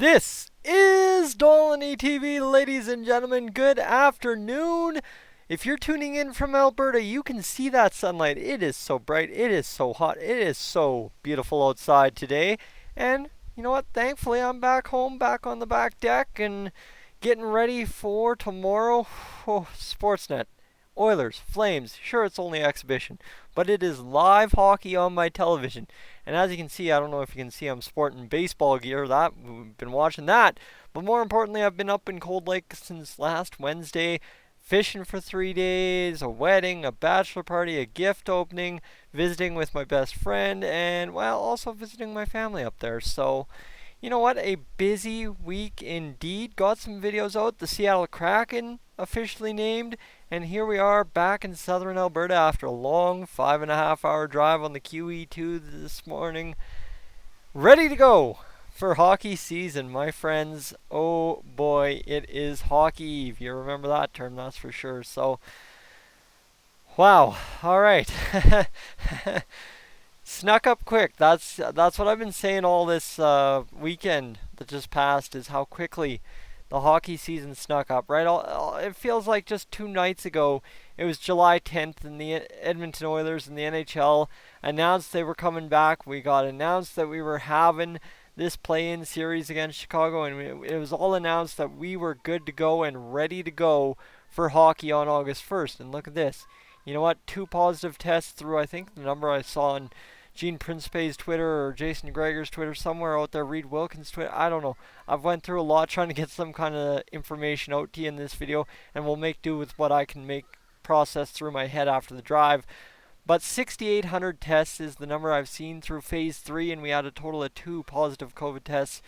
This is Dolynny TV, ladies and gentlemen. Good afternoon. If you're tuning in from Alberta, you can see that sunlight. It is so bright. It is so hot. It is so beautiful outside today. And you know what? Thankfully, I'm back home, back on the back deck, and getting ready for tomorrow. Oh, Sportsnet. Oilers, Flames. Sure, it's only exhibition, but it is live hockey on my television. And as you can see, I don't know if you can see, I'm sporting baseball gear. That we've been watching that. But more importantly, I've been up in Cold Lake since last Wednesday, fishing for 3 days, a wedding, a bachelor party, a gift opening, visiting with my best friend, and well, also visiting my family up there. So, you know what? A busy week indeed. Got some videos out. The Seattle Kraken officially named. And here we are back in southern Alberta after a long 5.5 hour drive on the QE2 this morning. Ready to go for hockey season, my friends. Oh boy, it is hockey eve. You remember that term, that's for sure. So, wow. All right. Snuck up quick. That's what I've been saying all this weekend that just passed, is how quickly the hockey season snuck up, right? It feels like just 2 nights ago, it was July 10th, and the Edmonton Oilers and the NHL announced they were coming back. We got announced that we were having this play-in series against Chicago, and it was all announced that we were good to go and ready to go for hockey on August 1st. And look at this. You know what? 2 positive tests through, I think, the number I saw on Gene Principe's Twitter or Jason Greger's Twitter, somewhere out there, Reed Wilkins' Twitter, I don't know. I've went through a lot trying to get some kind of information out to you in this video, and we'll make do with what I can make process through my head after the drive. But 6,800 tests is the number I've seen through phase 3, and we had a total of 2 positive COVID tests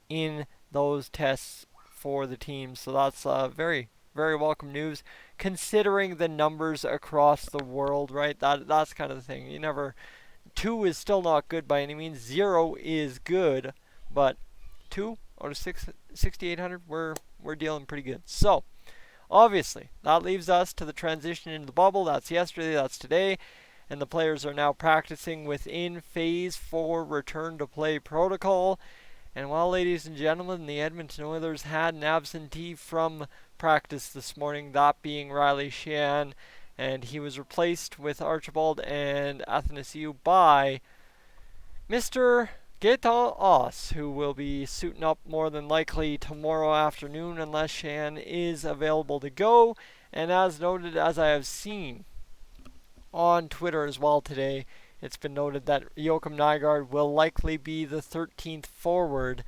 in those tests for the team. So that's very, very welcome news, considering the numbers across the world, right? That's kind of the thing. 2 is still not good by any means. 0 is good, but 2 out of 6,800, we're dealing pretty good. So, obviously, that leaves us to the transition into the bubble. That's yesterday, that's today, and the players are now practicing within phase 4 return to play protocol. And while, ladies and gentlemen, the Edmonton Oilers had an absentee from practice this morning, that being Riley Sheahan, and he was replaced with Archibald and Athanasiou by Mr. Gaetan Oss, who will be suiting up more than likely tomorrow afternoon unless Sheahan is available to go. And as noted, as I have seen on Twitter as well today, it's been noted that Joakim Nygard will likely be the 13th forward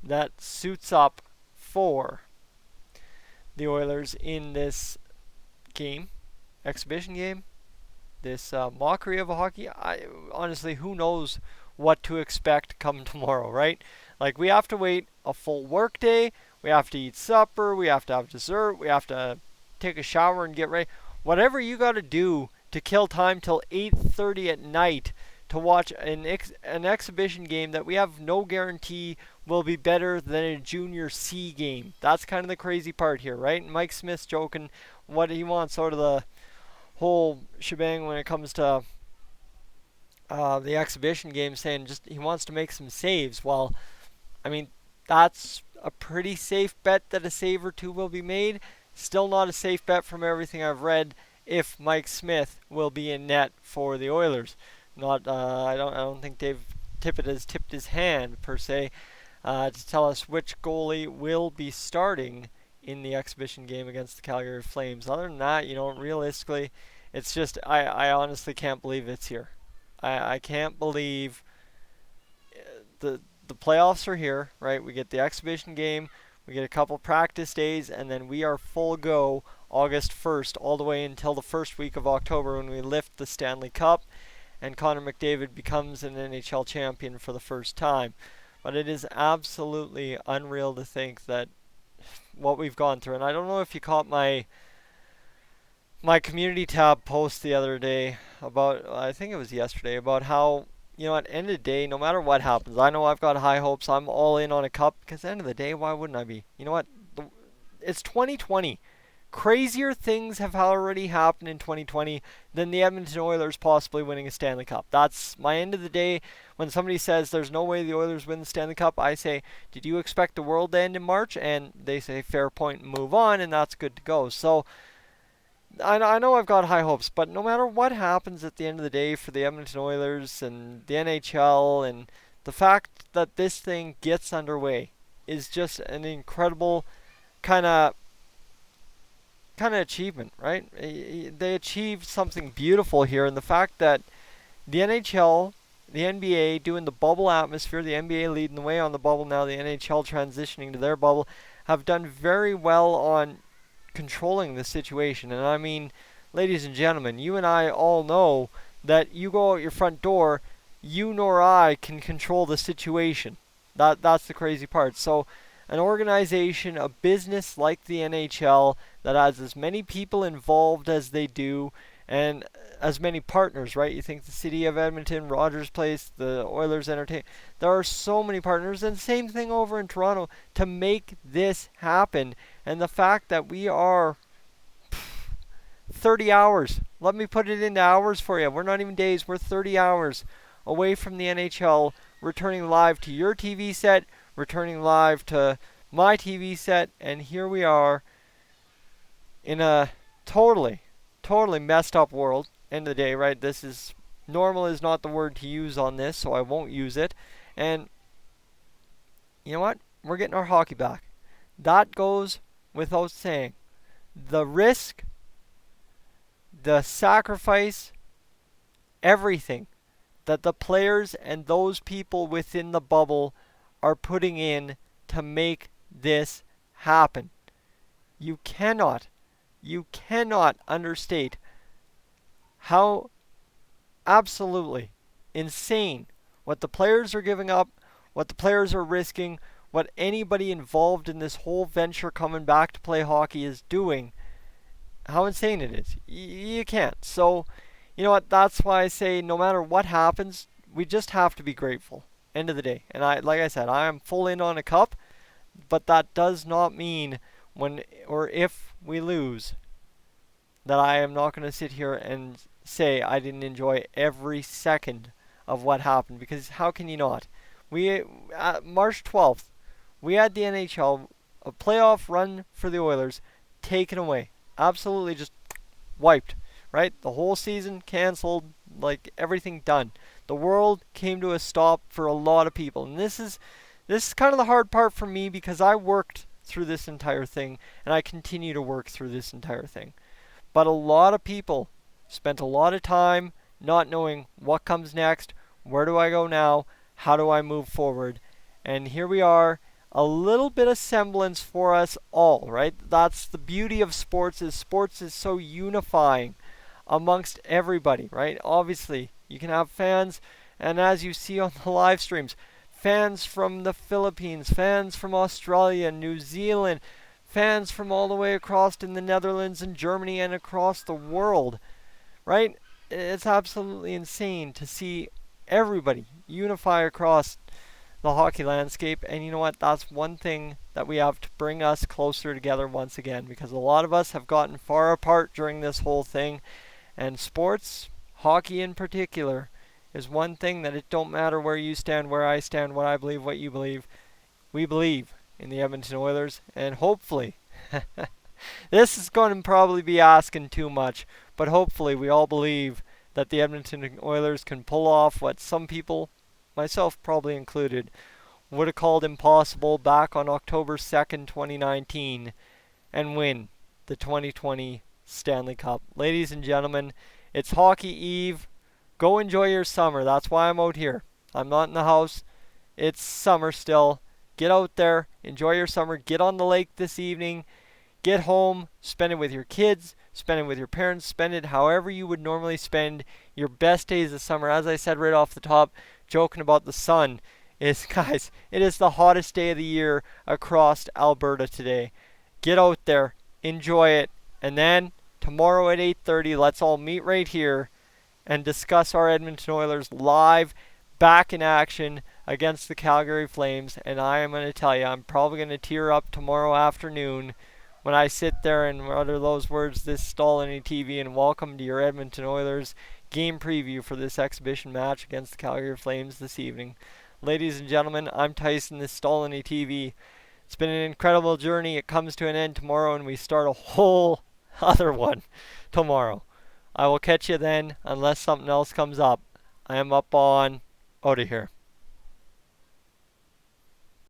that suits up for the Oilers in this game. Exhibition game, this mockery of a hockey. Honestly, who knows what to expect come tomorrow, right? Like, we have to wait a full work day, we have to eat supper, we have to have dessert, we have to take a shower and get ready. Whatever you got to do to kill time till 8:30 at night to watch an exhibition game that we have no guarantee will be better than a junior C game. That's kind of the crazy part here, right? And Mike Smith's joking what he wants sort of the whole shebang when it comes to the exhibition game, saying just he wants to make some saves. Well, I mean, that's a pretty safe bet that a save or two will be made. Still not a safe bet from everything I've read if Mike Smith will be in net for the Oilers. Not I don't think Dave Tippett has tipped his hand per se to tell us which goalie will be starting in the exhibition game against the Calgary Flames. Other than that, realistically, it's just I honestly can't believe it's here. I can't believe the playoffs are here, right? We get the exhibition game, we get a couple practice days, and then we are full go August 1st all the way until the first week of October when we lift the Stanley Cup and Connor McDavid becomes an NHL champion for the first time. But it is absolutely unreal to think that what we've gone through. And I don't know if you caught my community tab post the other day about, I think it was yesterday, about how, at the end of the day, no matter what happens, I know I've got high hopes. I'm all in on a cup because at the end of the day, why wouldn't I be? You know what? It's 2020. crazier things have already happened in 2020 than the Edmonton Oilers possibly winning a Stanley Cup. That's my end of the day. When somebody says there's no way the Oilers win the Stanley Cup, I say, did you expect the world to end in March? And they say, fair point, and move on, and that's good to go. So I know I've got high hopes, but no matter what happens at the end of the day for the Edmonton Oilers and the NHL, and the fact that this thing gets underway is just an incredible kind of achievement, right? They achieved something beautiful here, and the fact that the NHL, the NBA doing the bubble atmosphere, the NBA leading the way on the bubble now, the NHL transitioning to their bubble, have done very well on controlling the situation. And I mean, ladies and gentlemen, you and I all know that you go out your front door, you nor I can control the situation. That's the crazy part. So an organization, a business like the NHL that has as many people involved as they do and as many partners, right? You think the city of Edmonton, Rogers Place, the Oilers Entertainment, there are so many partners, and same thing over in Toronto to make this happen. And the fact that we are 30 hours, let me put it into hours for you. We're not even days, we're 30 hours away from the NHL returning live to your TV set, returning live to my TV set, and here we are in a totally messed up world. End of the day, right? This is normal is not the word to use on this, so I won't use it. And you know what? We're getting our hockey back. That goes without saying. The risk, the sacrifice, everything that the players and those people within the bubble are putting in to make this happen. You cannot understate how absolutely insane what the players are giving up, what the players are risking, what anybody involved in this whole venture coming back to play hockey is doing. How insane it is. You can't. So, you know what? That's why I say no matter what happens, we just have to be grateful. End of the day. And like I said, I am full in on a cup, but that does not mean when or if we lose that I am not going to sit here and say I didn't enjoy every second of what happened, because how can you not? We March 12th, we had the NHL, a playoff run for the Oilers, taken away. Absolutely just wiped, right? The whole season canceled, like everything done. The world came to a stop for a lot of people. And this is kind of the hard part for me, because I worked through this entire thing and I continue to work through this entire thing. But a lot of people spent a lot of time not knowing what comes next, where do I go now, how do I move forward. And here we are, a little bit of semblance for us all, right? That's the beauty of sports is so unifying amongst everybody, right? Obviously, you can have fans, and as you see on the live streams, fans from the Philippines, fans from Australia, New Zealand, fans from all the way across in the Netherlands and Germany and across the world, right? It's absolutely insane to see everybody unify across the hockey landscape. And you know what? That's one thing that we have to bring us closer together once again, because a lot of us have gotten far apart during this whole thing. And sports, hockey in particular, is one thing that it don't matter where you stand, where I stand, what I believe, what you believe. We believe in the Edmonton Oilers, and hopefully, this is going to probably be asking too much, but hopefully we all believe that the Edmonton Oilers can pull off what some people, myself probably included, would have called impossible back on October 2nd, 2019, and win the 2020 Stanley Cup. Ladies and gentlemen, it's Hockey Eve. Go enjoy your summer. That's why I'm out here. I'm not in the house. It's summer still. Get out there. Enjoy your summer. Get on the lake this evening. Get home. Spend it with your kids. Spend it with your parents. Spend it however you would normally spend your best days of summer. As I said right off the top, joking about the sun, is, guys, it is the hottest day of the year across Alberta today. Get out there. Enjoy it. And then tomorrow at 8:30, let's all meet right here and discuss our Edmonton Oilers live, back in action against the Calgary Flames. And I am going to tell you, I'm probably going to tear up tomorrow afternoon when I sit there and utter those words, this Dolynny TV, and welcome to your Edmonton Oilers game preview for this exhibition match against the Calgary Flames this evening. Ladies and gentlemen, I'm Tyson, this Dolynny TV. It's been an incredible journey. It comes to an end tomorrow, and we start a whole other one tomorrow. I will catch you then, unless something else comes up. I am up on out of here.